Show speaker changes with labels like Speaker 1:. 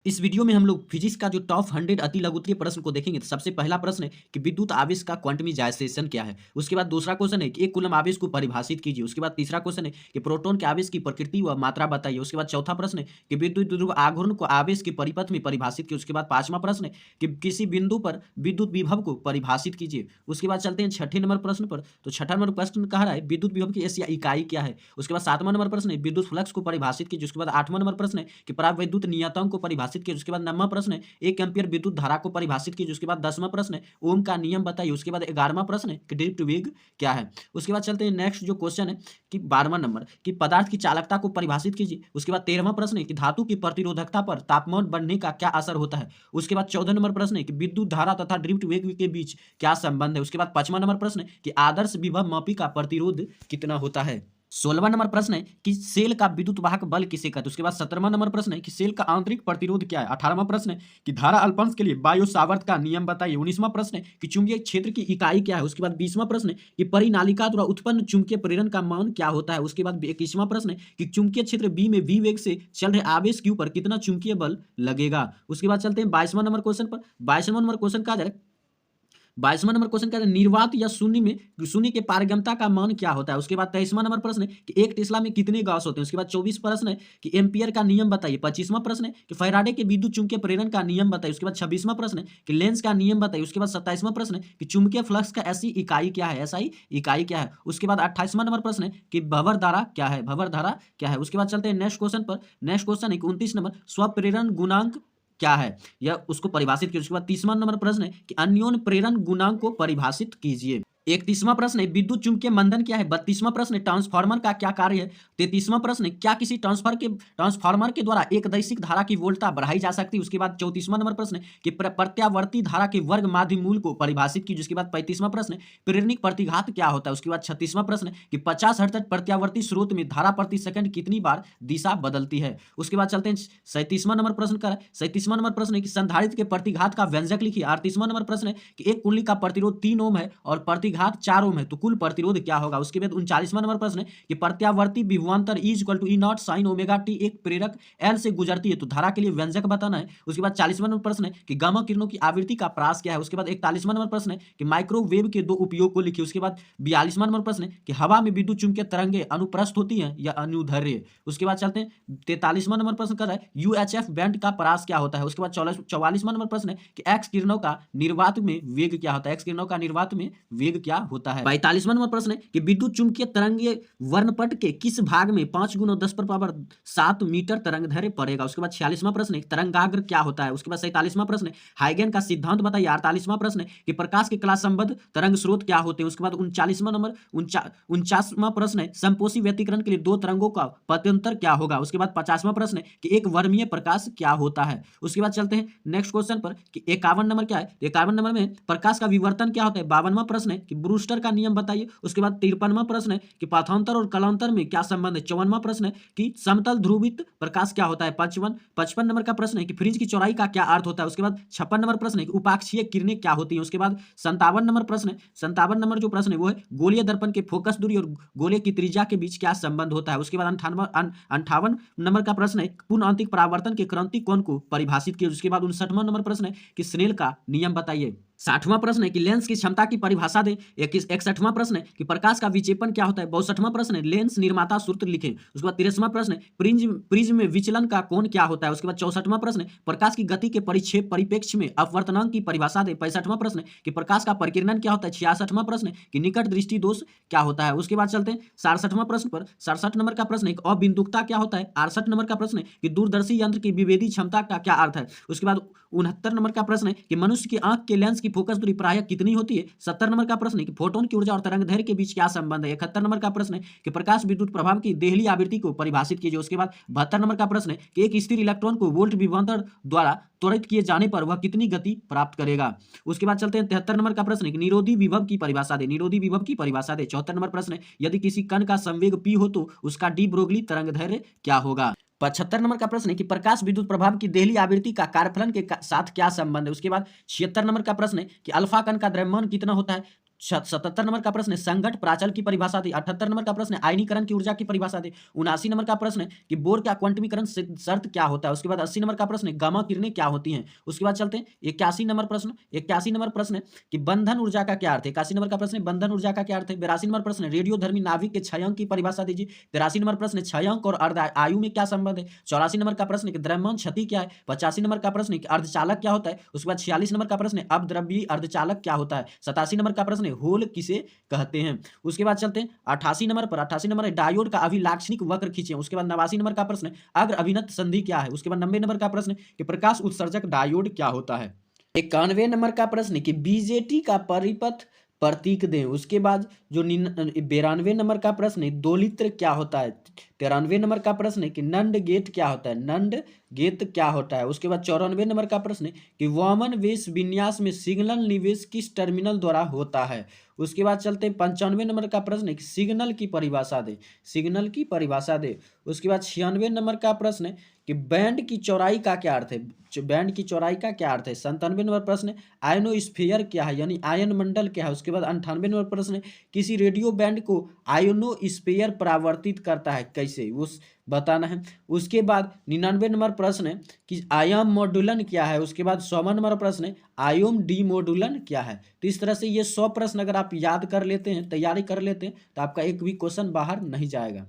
Speaker 1: इस वीडियो में हम लोग फिजिक्स का जो टॉप 100 अति लघुत्तरीय प्रश्न को देखेंगे। तो सबसे पहला प्रश्न है कि विद्युत आवेश का क्वांटमाइजेशन क्या है। उसके बाद दूसरा क्वेश्चन है कि एक कूलम आवेश को परिभाषित कीजिए। उसके बाद तीसरा क्वेश्चन है कि प्रोटॉन के आवेश की प्रकृति व मात्रा बताइए। उसके बाद चौथा प्रश्न है कि विद्युत ध्रुव आघूर्ण को आवेश के परिपथ में परिभाषित कीजिए। उसके बाद पांचवा प्रश्न है कि किसी बिंदु पर विद्युत विभव को परिभाषित कीजिए। उसके बाद चलते हैं छठे नंबर प्रश्न पर। तो छठा नंबर प्रश्न कह रहा है विद्युत विभव की एशिया इकाई क्या है। उसके बाद सातवां नंबर प्रश्न है विद्युत फ्लक्स को परिभाषित कीजिए। उसके बाद आठवां नंबर प्रश्न है कि परावैद्युत नियतांक को परिभाषित कीजिए। उसके बाद नौवां प्रश्न है 1 एम्पीयर विद्युत धारा को परिभाषित कीजिए। उसके बाद 10वां प्रश्न है ओम का नियम बताइए। उसके बाद 11वां प्रश्न है कि ड्रिफ्ट वेग क्या है। उसके बाद चलते हैं नेक्स्ट जो क्वेश्चन है कि 12वां नंबर कि पदार्थ की चालकता को परिभाषित कीजिए। उसके बाद 13वां प्रश्न है कि धातु की प्रतिरोधकता पर तापमान बढ़ने का क्या असर होता है। उसके बाद 14 नंबर प्रश्न है कि विद्युत धारा तथा ड्रिफ्ट वेग के बीच क्या संबंध है। उसके बाद 5वां नंबर प्रश्न है कि आदर्श विभव मापी का प्रतिरोध कितना होता है। 16वां नंबर प्रश्न है कि सेल का विद्युत वाहक बल किसे कहते हैं। उसके बाद 17वां नंबर प्रश्न है कि सेल का आंतरिक प्रतिरोध क्या है। 18वां प्रश्न है कि धारा अल्पंश के लिए बायो सावर्त का नियम बताइए। 19वां प्रश्न है कि चुंबकीय क्षेत्र की इकाई क्या है। उसके बाद 20वां प्रश्न है कि परिनालिका द्वारा उत्पन्न चुंबकीय प्रेरण का मान क्या होता है। उसके बाद 21वां प्रश्न है कि चुंबकीय क्षेत्र बी में v वेग से चल रहे आवेश के ऊपर कितना चुंबकीय बल लगेगा। उसके बाद चलते हैं 22वां नंबर क्वेश्चन पर। 22वां नंबर क्वेश्चन कहा जाए 22वां नंबर क्वेश्चन कहता है निर्वात या शून्य के पारगम्यता का मान क्या होता है। उसके बाद 23वां नंबर प्रश्न है कि एक टेस्ला में कितने गॉस होते हैं। उसके बाद 24 प्रश्न है कि एम्पियर का नियम बताइए। 25वां प्रश्न है कि फैराडे के विद्युत चुंबकीय प्रेरण का नियम बताइए। उसके बाद 26वां प्रश्न है कि लेंस का नियम बताइए। उसके बाद 27वां प्रश्न है कि चुंबकीय फ्लक्स का ऐसी इकाई क्या है। एसआई इकाई क्या है। उसके बाद 28वां नंबर प्रश्न है कि भंवर धारा क्या है। भंवर धारा क्या है। उसके बाद चलते हैं नेक्स्ट क्वेश्चन पर। नेक्स्ट क्वेश्चन है कि 29 नंबर स्वप्रेरण गुणांक क्या है या उसको परिभाषित कीजिए। उसके बाद 30वां नंबर प्रश्न है कि अन्योन प्रेरण गुणांक को परिभाषित कीजिए। 31वां प्रश्न है विद्युत चुंबकीय मंदन क्या है। 32वां प्रश्न है ट्रांसफार्मर का क्या कार्य है। 33वां प्रश्न है क्या किसी ट्रांसफार्मर के द्वारा एक दैशिक धारा की वोल्टता बढ़ाई जा सकती है। उसके बाद 34वां नंबर प्रश्न है कि प्रत्यावर्ती धारा के वर्ग माध्य मूल को परिभाषित कीजिए। उसके बाद 35वां प्रश्न है प्रेरणिक प्रतिघात क्या होता है। उसके बाद 36वां प्रश्न है कि 50 हर्ट्ज तक प्रत्यावर्ती स्रोत में धारा प्रति सेकंड कितनी बार दिशा बदलती है। उसके बाद चलते हैं 37वां नंबर प्रश्न का। 37वां नंबर प्रश्न है कि संधारित्र के प्रतिघात का व्यंजक लिखिए। 38वां नंबर प्रश्न है कि एक कुंडली का प्रतिरोध 3 ओम है और प्रतिघात 4 ओम है तो कुल प्रतिरोध क्या होगा। उसके बाद 39वां नंबर प्रश्न है कि प्रत्यावर्ती विभवांतर E = E0 sin omega t एक प्रेरक L से गुजरती है तो धारा के लिए व्यंजक बताना है। उसके बाद 40वां नंबर प्रश्न है कि गामा किरणों की आवृत्ति का प्रास क्या है। उसके बाद 41वां नंबर प्रश्न है कि माइक्रोवेव के दो उपयोग को लिखिए। उसके बाद 42वां नंबर प्रश्न है कि हवा में विद्युत चुंबकीय तरंगें अनुप्रस्थ होती हैं या अनुदैर्ध्य। उसके बाद चलते हैं 43वां नंबर प्रश्न कर रहा है यूएचएफ बैंड का परास क्या होता है। उसके बाद 44वां नंबर प्रश्न है कि एक्स किरणों का निर्वात में वेग क्या होता है। एक्स किरणों का निर्वात में वेग क्या होता है। 45वां नंबर प्रश्न है कि विद्युत चुंबकीय तरंगीय वर्णपट के किस भाग में 5 × 10⁻7 मीटर तरंगदैर्घ्य पड़ेगा। उसके बाद 46वां प्रश्न है तरंगाग्र क्या होता है। उसके बाद 47वां प्रश्न है हाइगेन का सिद्धांत बताइए। 48वां प्रश्न है कि प्रकाश के कला संबद्ध तरंग स्रोत क्या होते हैं। उसके बाद 49वां प्रश्न है समपोषी व्यतिकरण के लिए दो तरंगों का पत्यंतर क्या होगा। उसके बाद 50वां प्रश्न है कि एक वर्णीय प्रकाश क्या होता है। उसके बाद चलते हैं नेक्स्ट क्वेश्चन पर कि 51 नंबर क्या है। 51 नंबर में प्रकाश का विवर्तन क्या होता है। 52वां प्रश्न है कि ब्रूस्टर का नियम बताइए। उसके बाद 53वां प्रश्न है कि पाथांतर और कलांतर में क्या संबंध है। 54वां प्रश्न है कि समतल ध्रुवित प्रकाश क्या होता है। 55 नंबर का प्रश्न है कि फ्रिज की चौड़ाई का क्या अर्थ होता है। उसके बाद 56 नंबर प्रश्न है कि उपाक्षीय किरणें क्या होती हैं। उसके बाद 57 नंबर प्रश्न है 57 नंबर जो प्रश्न है वो है गोलीय दर्पण के फोकस दूरी और गोले की त्रिज्या के बीच क्या संबंध होता है। उसके बाद 58 नंबर का प्रश्न है पूर्ण आंतरिक परावर्तन के क्रांतिक कोण को परिभाषित किया। उसके बाद 59वां नंबर प्रश्न है कि स्नेल का नियम बताइए। 60वां प्रश्न है कि लेंस की क्षमता की परिभाषा दें। 61वां प्रश्न है कि प्रकाश का विक्षेपण क्या होता है। 62वां प्रश्न है लेंस निर्माता सूत्र लिखें। उसके बाद 63वां प्रश्न है प्रिज्म में विचलन का कोण क्या होता है। उसके बाद 64वां प्रश्न है प्रकाश की गति के परिप्रेक्ष्य में अपवर्तनांक की परिभाषा दें। 65वां प्रश्न है कि प्रकाश का परिकिरण क्या होता है। 66वां प्रश्न है कि निकट दृष्टि दोष क्या होता है। उसके बाद चलते हैं 67वां प्रश्न पर। 67 नंबर का प्रश्न है कि अबिंदुकता क्या होता है। 68 नंबर का प्रश्न है कि दूरदर्शी यंत्र की विभेदी क्षमता का क्या अर्थ है। उसके बाद 69 नंबर का प्रश्न है कि मनुष्य की आंख के लेंस की फोकस दूरी प्रायः कितनी होती है। 70 नंबर का प्रश्न है कि फोटोन की ऊर्जा और तरंगदैर्घ्य के बीच क्या संबंध है। 71 नंबर का प्रश्न है कि प्रकाश विद्युत प्रभाव की देहली आवृत्ति को परिभाषित कीजिए। उसके बाद 72 नंबर का प्रश्न है कि एक स्थिर इलेक्ट्रॉन को वोल्ट विभवांतर द्वारा त्वरित किए जाने पर वह कितनी गति प्राप्त करेगा। उसके बाद चलते हैं 73 नंबर का प्रश्न है कि निरोधी विभव की परिभाषा दे। निरोधी विभव की परिभाषा दे। 74 नंबर प्रश्न है यदि किसी कण का संवेग p हो तो उसका डी ब्रोगली तरंगदैर्घ्य क्या होगा। 75 नंबर का प्रश्न है कि प्रकाश विद्युत प्रभाव की देहली आवृत्ति का कार्यफलन के साथ क्या संबंध है। उसके बाद 76 नंबर का प्रश्न है कि अल्फा कण का द्रव्यमान कितना होता है। 77 नंबर का प्रश्न है संघट प्राचल की परिभाषा दी। 78 नंबर का प्रश्न है आयनीकरण की ऊर्जा की परिभाषा दी। 79 नंबर का प्रश्न है कि बोर का क्वांटमीकरण शर्त क्या होता है। उसके बाद 80 नंबर का प्रश्न है गामा किरणें क्या होती हैं। उसके बाद चलते हैं 81 नंबर प्रश्न। 81 नंबर प्रश्न है कि बंधन ऊर्जा का क्या अर्थ है। 81 नंबर का प्रश्न है बंधन ऊर्जा का क्या अर्थ है। 82 नंबर प्रश्न है रेडियोधर्मी नाभिक के क्षय अंक की परिभाषा दीजिए। 83 नंबर प्रश्न है क्षय अंक और अर्ध आयु में क्या संबंध है। 84 नंबर का प्रश्न है कि द्रव्यमान क्षति क्या है। 85 नंबर का प्रश्न है कि अर्धचालक क्या होता है। उसके बाद 46 नंबर का प्रश्न है अपद्रव्यी अर्धचालक क्या होता है। 87 नंबर का प्रश्न है होल किसे कहते हैं। उसके बाद चलते हैं 88 नंबर पर। 88 नंबर है डायोड का अभिलाक्षणिक वक्र खींचे। उसके बाद 89 नंबर का प्रश्न है अग्र अभिनत संधि क्या है। उसके बाद 90 नंबर का प्रश्न है कि प्रकाश उत्सर्जक डायोड क्या होता है। 91 नंबर का प्रश्न है कि बीजेटी का परिपथ प्रतीक दें। उसके बाद जो 92 नंबर का प्रश्न है दोलित्र क्या होता है। 93 नंबर का प्रश्न है कि नंद गेट क्या होता है। नंद गेट क्या होता है। उसके बाद 94 नंबर का प्रश्न है कि वामन वेश विन्यास में सिग्नल निवेश किस टर्मिनल द्वारा होता है। उसके बाद चलते हैं 95 नंबर का प्रश्न है कि सिग्नल की परिभाषा दे। सिग्नल की परिभाषा दे। उसके बाद 96 नंबर का प्रश्न है कि बैंड की चौड़ाई का क्या अर्थ है। बैंड की चौड़ाई का क्या अर्थ है। 97 नंबर प्रश्न है आयनोस्फीयर क्या है यानी आयन मंडल क्या है। उसके बाद 98 नंबर प्रश्न है किसी रेडियो बैंड को आयनोस्फीयर परावर्तित करता है कैसे उस बताना है। उसके बाद 99 नंबर प्रश्न है कि आयाम मॉड्यूलन क्या है। उसके बाद 100 नंबर प्रश्न है आयोम डीमोडुलन क्या है। तो इस तरह से ये 100 प्रश्न अगर आप याद कर लेते हैं तैयारी कर लेते हैं तो आपका एक भी क्वेश्चन बाहर नहीं जाएगा।